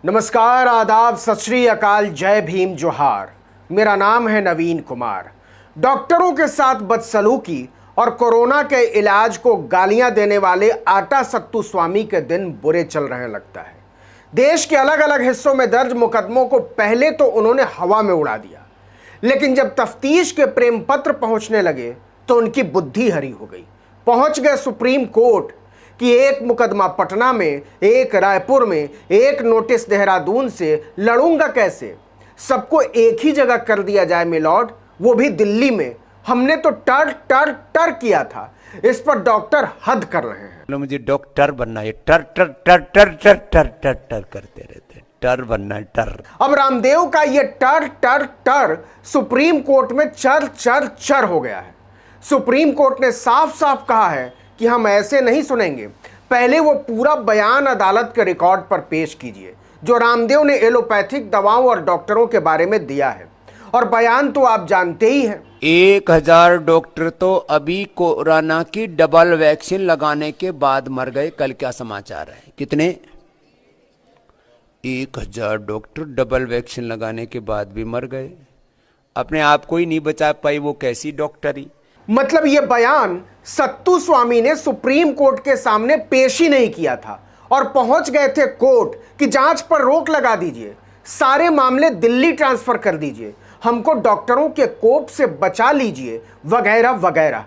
नमस्कार, आदाब, सत श्री अकाल, जय भीम, जोहार। मेरा नाम है नवीन कुमार। डॉक्टरों के साथ बदसलूकी और कोरोना के इलाज को गालियां देने वाले आटा सत्तू स्वामी के दिन बुरे चल रहे लगता है। देश के अलग अलग हिस्सों में दर्ज मुकदमों को पहले तो उन्होंने हवा में उड़ा दिया, लेकिन जब तफ्तीश के प्रेम पत्र पहुंचने लगे तो उनकी बुद्धि हरी हो गई। पहुंच गए सुप्रीम कोर्ट कि एक मुकदमा पटना में, एक रायपुर में, एक नोटिस देहरादून से, लड़ूंगा कैसे? सबको एक ही जगह कर दिया जाए मिलॉर्ड, वो भी दिल्ली में। हमने तो टर टर टर किया था। इस पर डॉक्टर हद कर रहे हैं। मुझे डॉक्टर बनना है, टर टर टर टर टर टर टर टर करते रहते, टर बनना है, टर। अब रामदेव का ये टर टर टर सुप्रीम कोर्ट में चर चर चर हो गया है। सुप्रीम कोर्ट ने साफ साफ कहा है कि हम ऐसे नहीं सुनेंगे। पहले वो पूरा बयान अदालत के रिकॉर्ड पर पेश कीजिए जो रामदेव ने एलोपैथिक दवाओं और डॉक्टरों के बारे में दिया है। और बयान तो आप जानते ही हैं। 1000 डॉक्टर तो अभी कोरोना की डबल वैक्सीन लगाने के बाद मर गए। कल क्या समाचार है? कितने? 1000 डॉक्टर डबल वैक्सीन लगाने के बाद भी मर गए। अपने आप को ही नहीं बचा पाई, वो कैसी डॉक्टरी? मतलब ये बयान सत्तू स्वामी ने सुप्रीम कोर्ट के सामने पेश ही नहीं किया था और पहुंच गए थे कोर्ट कि जांच पर रोक लगा दीजिए, सारे मामले दिल्ली ट्रांसफर कर दीजिए, हमको डॉक्टरों के कोप से बचा लीजिए, वगैरह वगैरह।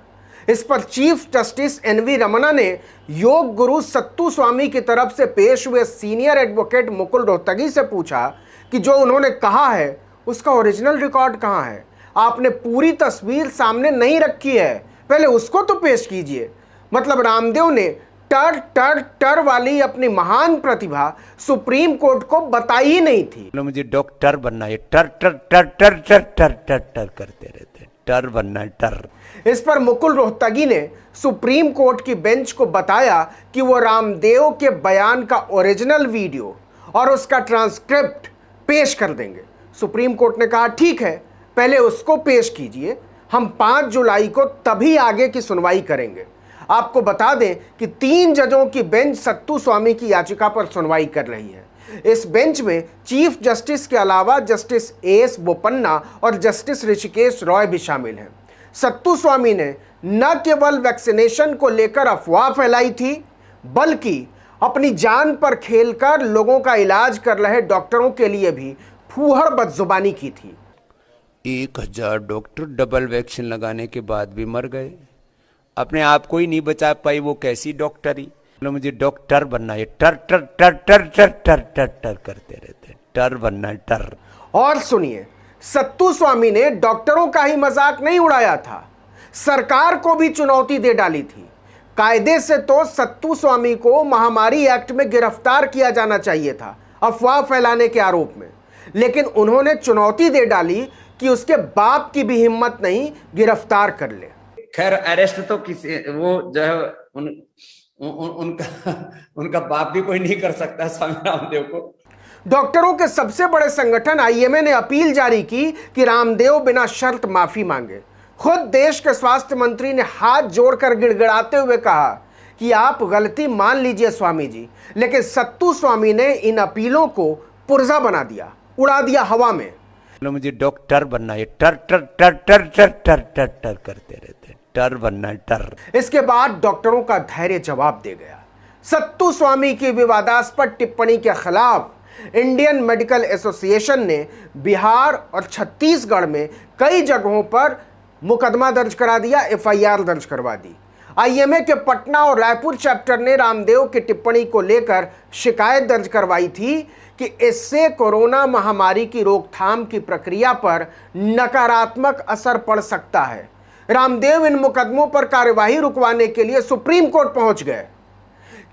इस पर चीफ जस्टिस एनवी रमन्ना ने योग गुरु सत्तू स्वामी की तरफ से पेश हुए सीनियर एडवोकेट मुकुल रोहतगी से पूछा कि जो उन्होंने कहा है उसका ओरिजिनल रिकॉर्ड कहाँ है? आपने पूरी तस्वीर सामने नहीं रखी है, पहले उसको तो पेश कीजिए। मतलब रामदेव ने टर टर टर वाली अपनी महान प्रतिभा सुप्रीम कोर्ट को बताई ही नहीं थी। मुझे डॉक्टर बनना है, टर टर टर टर टर टर टर टर करते रहते, टर बनना है, टर। इस पर मुकुल रोहतगी ने सुप्रीम कोर्ट की बेंच को बताया कि वो रामदेव के बयान का ओरिजिनल वीडियो और उसका ट्रांसक्रिप्ट पेश कर देंगे। सुप्रीम कोर्ट ने कहा ठीक है, पहले उसको पेश कीजिए, हम 5 जुलाई को तभी आगे की सुनवाई करेंगे। आपको बता दें कि 3 जजों की बेंच सत्तू स्वामी की याचिका पर सुनवाई कर रही है। इस बेंच में चीफ जस्टिस के अलावा जस्टिस एएस बोपन्ना और जस्टिस ऋषिकेश रॉय भी शामिल हैं। सत्तू स्वामी ने न केवल वैक्सीनेशन को लेकर अफवाह फैलाई थी, बल्कि अपनी जान पर खेलकर लोगों का इलाज कर रहे डॉक्टरों के लिए भी फूहड़ बदजुबानी की थी। 1000 डॉक्टर डबल वैक्सीन लगाने के बाद भी मर गए। अपने आप को ही नहीं बचा पाई, वो कैसी डॉक्टरी? मुझे डॉक्टर बनना है, टर टर टर टर टर टर टर टर करते रहते, टर बनना है, टर। और सुनिए, सत्तू स्वामी ने डॉक्टरों का ही मजाक नहीं उड़ाया था, सरकार को भी चुनौती दे डाली थी। कायदे से तो सत्तू स्वामी को महामारी एक्ट में गिरफ्तार किया जाना चाहिए था अफवाह फैलाने के आरोप में, लेकिन उन्होंने चुनौती दे डाली कि उसके बाप की भी हिम्मत नहीं गिरफ्तार कर ले। खैर अरेस्ट तो किसी वो जो है उनका बाप भी कोई नहीं कर सकता स्वामी रामदेव को। डॉक्टरों के सबसे बड़े संगठन आईएमए ने अपील जारी की कि रामदेव बिना शर्त माफी मांगे। खुद देश के स्वास्थ्य मंत्री ने हाथ जोड़कर गिड़गिड़ाते हुए कहा कि आप गलती मान लीजिए स्वामी जी, लेकिन सत्तू स्वामी ने इन अपीलों को पुर्जा बना दिया, उड़ा दिया हवा में। मुझे डॉक्टर बनना है, टर टर टर टर टर टर टर टर करते रहते, टर बनना है, टर। इसके बाद डॉक्टरों का धैर्य जवाब दे गया। सत्तू स्वामी की विवादास्पद टिप्पणी के खिलाफ इंडियन मेडिकल एसोसिएशन ने बिहार और छत्तीसगढ़ में कई जगहों पर मुकदमा दर्ज करा दिया, एफआईआर दर्ज करवा दी। आईएमए के पटना और रायपुर चैप्टर ने रामदेव की टिप्पणी को लेकर शिकायत दर्ज करवाई थी कि इससे कोरोना महामारी की रोकथाम की प्रक्रिया पर नकारात्मक असर पड़ सकता है। रामदेव इन मुकदमों पर कार्यवाही रुकवाने के लिए सुप्रीम कोर्ट पहुंच गए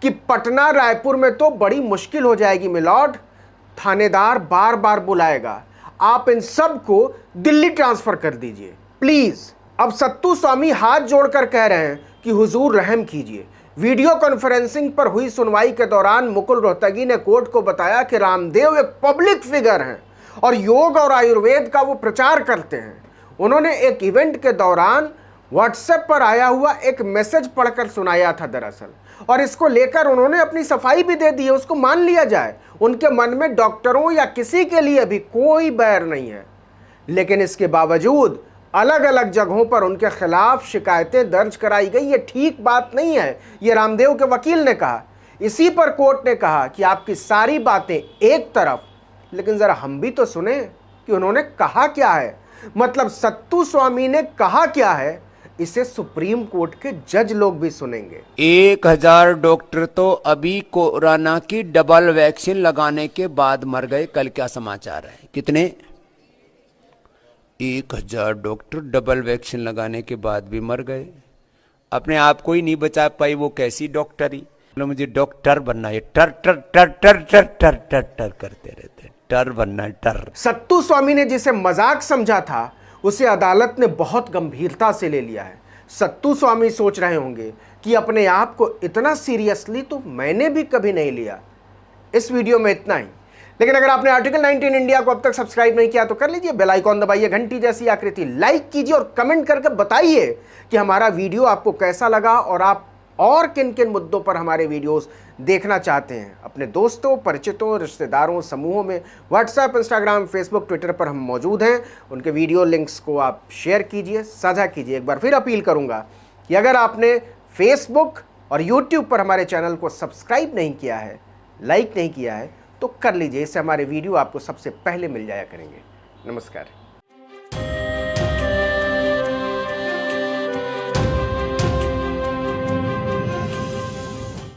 कि पटना रायपुर में तो बड़ी मुश्किल हो जाएगी मिलॉर्ड, थानेदार बार बार बुलाएगा, आप इन सब को दिल्ली ट्रांसफर कर दीजिए प्लीज। अब सत्तू स्वामी हाथ जोड़कर कह रहे हैं कि हुजूर रहम कीजिए। वीडियो कॉन्फ्रेंसिंग पर हुई सुनवाई के दौरान मुकुल रोहतगी ने कोर्ट को बताया कि रामदेव एक पब्लिक फिगर हैं और योग और आयुर्वेद का वो प्रचार करते हैं। उन्होंने एक इवेंट के दौरान व्हाट्सएप पर आया हुआ एक मैसेज पढ़कर सुनाया था दरअसल, और इसको लेकर उन्होंने अपनी सफाई भी दे दी है। उसको मान लिया जाए, उनके मन में डॉक्टरों या किसी के लिए भी कोई बैर नहीं है, लेकिन इसके बावजूद अलग अलग जगहों पर उनके खिलाफ शिकायतें दर्ज कराई गई। ये ठीक बात नहीं है, ये रामदेव के वकील ने कहा। इसी पर कोर्ट ने कहा कि आपकी सारी बातें एक तरफ, लेकिन जरा हम भी तो सुने कि उन्होंने कहा क्या है। मतलब सत्तू स्वामी ने कहा क्या है, इसे सुप्रीम कोर्ट के जज लोग भी सुनेंगे। 1000 डॉक्टर तो अभी कोरोना की डबल वैक्सीन लगाने के बाद मर गए। कल क्या समाचार है? कितने? 1000 डॉक्टर डबल वैक्सीन लगाने के बाद भी मर गए। अपने आप को ही नहीं बचा पाई, वो कैसी डॉक्टरी? मुझे डॉक्टर बनना है, टर टर टर टर टर टर टर टर करते रहते, टर बनना है, टर। सत्तू स्वामी ने जिसे मजाक समझा था, उसे अदालत ने बहुत गंभीरता से ले लिया है। सत्तू स्वामी सोच रहे होंगे कि अपने आप को इतना सीरियसली तो मैंने भी कभी नहीं लिया। इस वीडियो में इतना ही, लेकिन अगर आपने आर्टिकल 19 इंडिया को अब तक सब्सक्राइब नहीं किया तो कर लीजिए, बेल आइकॉन दबाइए, घंटी जैसी आकृति लाइक कीजिए और कमेंट करके बताइए कि हमारा वीडियो आपको कैसा लगा और आप और किन किन मुद्दों पर हमारे वीडियोस देखना चाहते हैं। अपने दोस्तों, परिचितों, रिश्तेदारों, समूहों में व्हाट्सएप, इंस्टाग्राम, फेसबुक, ट्विटर पर हम मौजूद हैं। उनके वीडियो लिंक्स को आप शेयर कीजिए, साझा कीजिए। एक बार फिर अपील करूंगा कि अगर आपने फेसबुक और यूट्यूब पर हमारे चैनल को सब्सक्राइब नहीं किया है, लाइक नहीं किया है, तो कर लीजिए। इससे हमारे वीडियो आपको सबसे पहले मिल जाया करेंगे। नमस्कार।